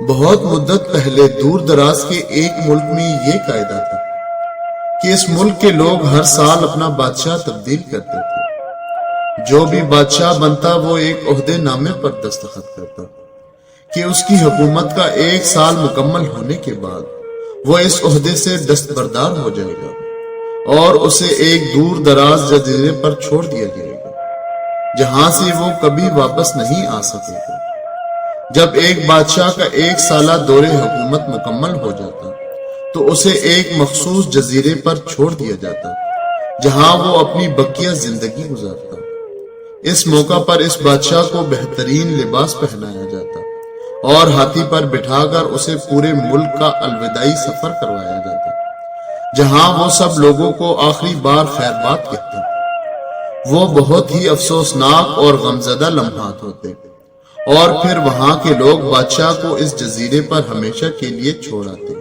بہت مدت پہلے دور دراز کے ایک ملک میں یہ قاعدہ تھا کہ اس ملک کے لوگ ہر سال اپنا بادشاہ تبدیل کرتے تھے۔ جو بھی بادشاہ بنتا وہ ایک عہدے نامے پر دستخط کرتا کہ اس کی حکومت کا 1 سال مکمل ہونے کے بعد وہ اس عہدے سے دستبردار ہو جائے گا اور اسے ایک دور دراز جزیرے پر چھوڑ دیا جائے گا جہاں سے وہ کبھی واپس نہیں آ سکے گا۔ جب ایک بادشاہ کا 1 سالہ دور حکومت مکمل ہو جاتا تو اسے ایک مخصوص جزیرے پر چھوڑ دیا جاتا جہاں وہ اپنی بقیہ زندگی گزارتا۔ اس موقع پر اس بادشاہ کو بہترین لباس پہنایا جاتا اور ہاتھی پر بٹھا کر اسے پورے ملک کا الوداعی سفر کروایا جاتا جہاں وہ سب لوگوں کو آخری بار خیر بات کہتا۔ وہ بہت ہی افسوسناک اور غمزدہ لمحات ہوتے اور پھر وہاں کے لوگ بادشاہ کو اس جزیرے پر ہمیشہ کے لیے چھوڑ آتے۔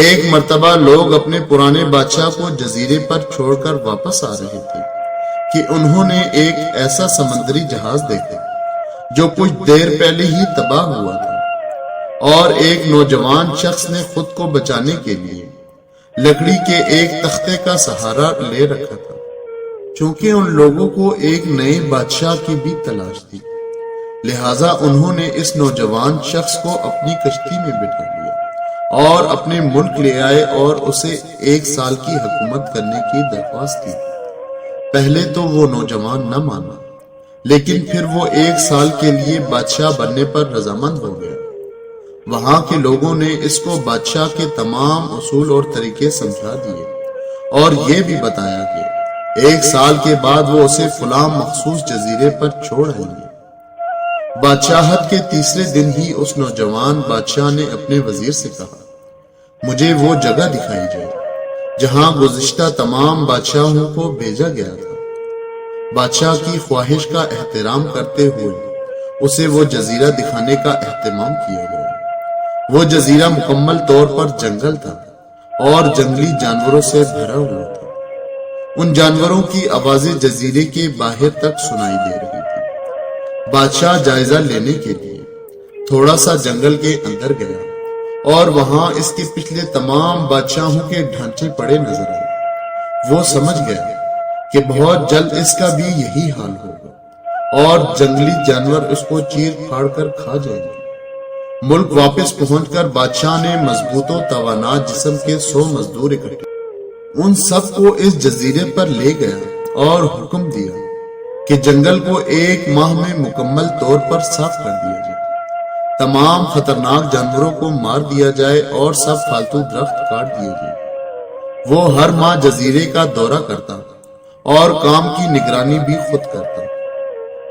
ایک مرتبہ لوگ اپنے پرانے بادشاہ کو جزیرے پر چھوڑ کر واپس آ رہے تھے کہ انہوں نے ایک ایسا سمندری جہاز دیکھا جو کچھ دیر پہلے ہی تباہ ہوا تھا اور ایک نوجوان شخص نے خود کو بچانے کے لیے لکڑی کے ایک تختے کا سہارا لے رکھا تھا۔ چونکہ ان لوگوں کو ایک نئے بادشاہ کی بھی تلاش تھی لہٰذا انہوں نے اس نوجوان شخص کو اپنی کشتی میں بٹھا لیا اور اپنے ملک لے آئے اور اسے 1 سال کی حکومت کرنے کی درخواست کی۔ پہلے تو وہ نوجوان نہ مانا لیکن پھر وہ 1 سال کے لیے بادشاہ بننے پر رضامند ہو گیا۔ وہاں کے لوگوں نے اس کو بادشاہ کے تمام اصول اور طریقے سمجھا دیے اور یہ بھی بتایا کہ 1 سال کے بعد وہ اسے فلاں مخصوص جزیرے پر چھوڑ آئیں گے۔ بادشاہت کے تیسرے دن ہی اس نوجوان بادشاہ نے اپنے وزیر سے کہا، مجھے وہ جگہ دکھائی جائے جہاں گزشتہ تمام بادشاہوں کو بھیجا گیا تھا۔ بادشاہ کی خواہش کا احترام کرتے ہوئے اسے وہ جزیرہ دکھانے کا اہتمام کیا گیا۔ وہ جزیرہ مکمل طور پر جنگل تھا اور جنگلی جانوروں سے بھرا ہوا تھا۔ ان جانوروں کی آوازیں جزیرے کے باہر تک سنائی دے رہی تھی۔ بادشاہ جائزہ لینے کے لیے تھوڑا سا جنگل کے اندر گیا اور وہاں اس کے پچھلے تمام بادشاہوں کے ڈھانچے پڑے نظر آئے۔ وہ سمجھ گیا کہ بہت جلد اس کا بھی یہی حال ہوگا اور جنگلی جانور اس کو چیر پھاڑ کر کھا جائیں گے۔ ملک واپس پہنچ کر بادشاہ نے مضبوط و توانا جسم کے 100 مزدور اکٹھے ان سب کو اس جزیرے پر لے گیا اور حکم دیا کہ جنگل کو 1 ماہ میں مکمل طور پر صاف کر دیا جائے، تمام خطرناک جانوروں کو مار دیا جائے اور سب فالتو درخت کاٹ دیے جائے۔ وہ ہر ماہ جزیرے کا دورہ کرتا اور کام کی نگرانی بھی خود کرتا۔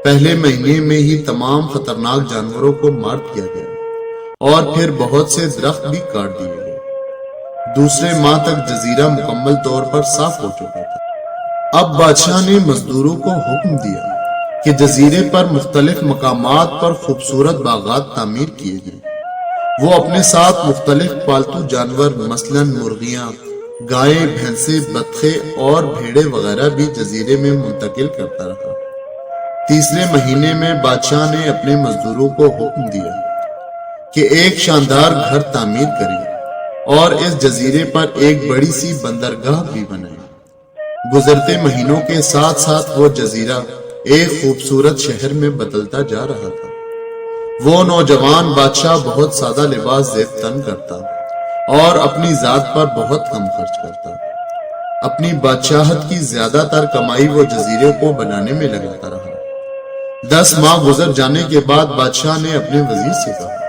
پہلے مہینے میں ہی تمام خطرناک جانوروں کو مار دیا گیا اور پھر بہت سے درخت بھی کاٹ دیے گئے۔ دوسرے ماہ تک جزیرہ مکمل طور پر صاف ہو چکا تھا۔ اب بادشاہ نے مزدوروں کو حکم دیا کہ جزیرے پر مختلف مقامات پر خوبصورت باغات تعمیر کیے گئے۔ وہ اپنے ساتھ مختلف پالتو جانور مثلاً مرغیاں، گائیں، بھینسیں، بطخیں اور بھیڑیں وغیرہ بھی جزیرے میں منتقل کرتا رہا۔ تیسرے مہینے میں بادشاہ نے اپنے مزدوروں کو حکم دیا کہ ایک شاندار گھر تعمیر کریں اور اس جزیرے پر ایک بڑی سی بندرگاہ بھی بنائیں۔ گزرتے مہینوں کے ساتھ ساتھ وہ جزیرہ ایک خوبصورت شہر میں بدلتا جا رہا تھا۔ وہ نوجوان بادشاہ بہت سادہ لباس زیب تن کرتا اور اپنی ذات پر بہت کم خرچ کرتا۔ اپنی بادشاہت کی زیادہ تر کمائی وہ جزیرے کو بنانے میں لگاتا رہا۔ 10 ماہ گزر جانے کے بعد بادشاہ نے اپنے وزیر سے کہا،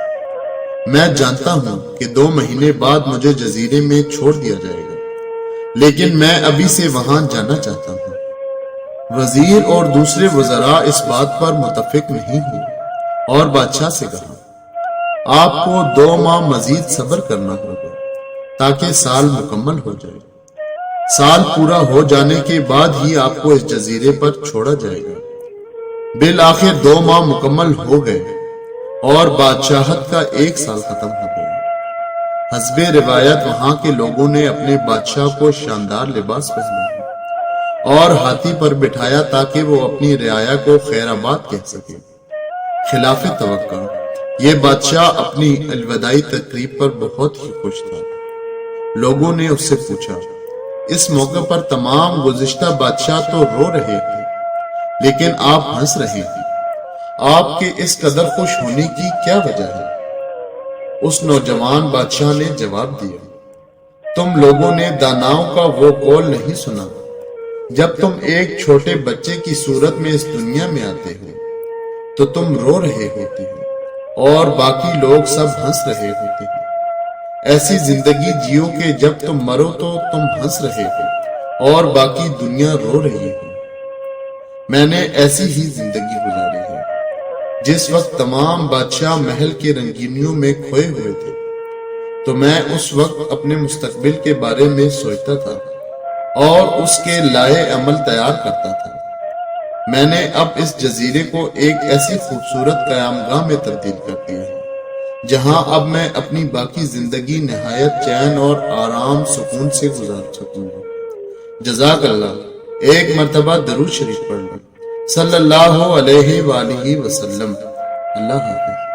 میں جانتا ہوں کہ 2 مہینے بعد مجھے جزیرے میں چھوڑ دیا جائے گا لیکن میں ابھی سے وہاں جانا چاہتا ہوں۔ وزیر اور دوسرے وزراء اس بات پر متفق نہیں ہوئے اور بادشاہ سے کہا، آپ کو 2 ماہ مزید صبر کرنا ہوگا تاکہ سال مکمل ہو جائے۔ سال پورا ہو جانے کے بعد ہی آپ کو اس جزیرے پر چھوڑا جائے گا۔ بالآخر 2 ماہ مکمل ہو گئے اور بادشاہت کا 1 سال ختم ہو گیا۔ حسب روایت وہاں کے لوگوں نے اپنے بادشاہ کو شاندار لباس پہنایا اور ہاتھی پر بٹھایا تاکہ وہ اپنی رعایا کو خیر آباد کہہ سکے۔ خلاف توقع یہ بادشاہ اپنی الوداعی تقریب پر بہت ہی خوش تھا۔ لوگوں نے اس سے پوچھا، اس موقع پر تمام گزشتہ بادشاہ تو رو رہے تھے لیکن آپ ہنس رہے ہیں، آپ کے اس قدر خوش ہونے کی کیا وجہ ہے؟ اس نوجوان بادشاہ نے جواب دیا، تم لوگوں نے داناؤں کا وہ قول نہیں سنا، جب تم ایک چھوٹے بچے کی صورت میں اس دنیا میں آتے ہو تو تم رو رہے ہوتے ہو اور باقی لوگ سب ہنس رہے ہوتے ہیں۔ ایسی زندگی جیو کہ جب تم مرو تو تم ہنس رہے ہو اور باقی دنیا رو رہی ہو۔ میں نے ایسی ہی زندگی گزاری ہے۔ جس وقت تمام بادشاہ محل کے رنگینیوں میں کھوئے ہوئے تھے تو میں اس وقت اپنے مستقبل کے بارے میں سوچتا تھا اور اس کے لائے عمل تیار کرتا تھا۔ میں نے اب اس جزیرے کو ایک ایسی خوبصورت قیام گاہ میں تبدیل کر دیا ہے جہاں اب میں اپنی باقی زندگی نہایت چین اور آرام سکون سے گزار سکوں گا۔ جزاک اللہ۔ ایک مرتبہ درود شریف پڑھ لیں۔ صلی اللہ علیہ وآلہ وسلم۔ اللہ حافظ۔